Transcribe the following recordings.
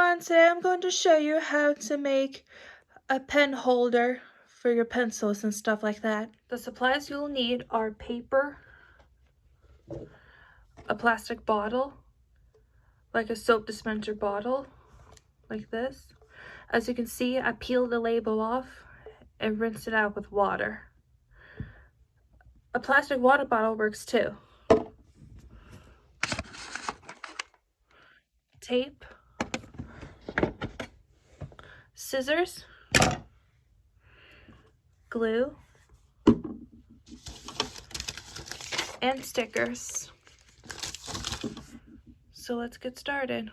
everyone, today I'm going to show you how to make a pen holder for your pencils and stuff like that. The supplies you'll need are paper, a plastic bottle, like a soap dispenser bottle, like this. As you can see, I peeled the label off and rinsed it out with water. A plastic water bottle works too. Tape, scissors, glue, and stickers. So let's get started.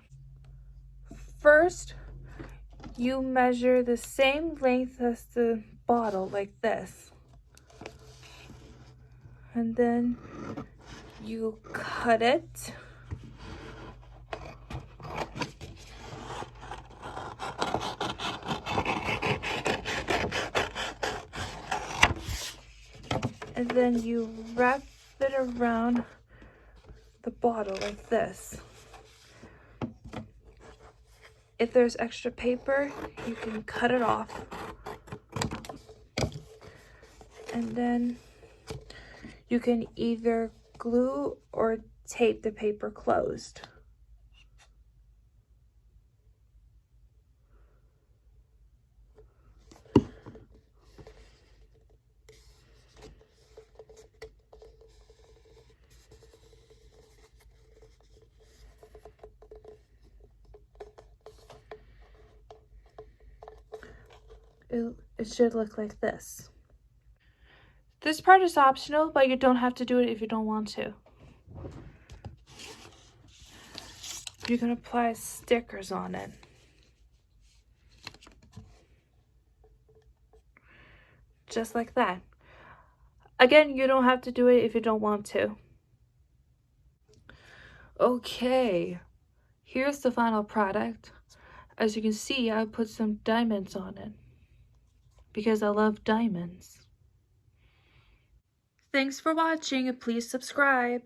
First, you measure the same length as the bottle, like this. And then you cut it. And then you wrap it around the bottle like this. If there's extra paper, you can cut it off. And then you can either glue or tape the paper closed. It should look like this. This part is optional, but you don't have to do it if you don't want to. You can apply stickers on it. Just like that. Again, you don't have to do it if you don't want to. Okay, here's the final product. As you can see, I put some diamonds on it because I love diamonds. Thanks for watching and please subscribe.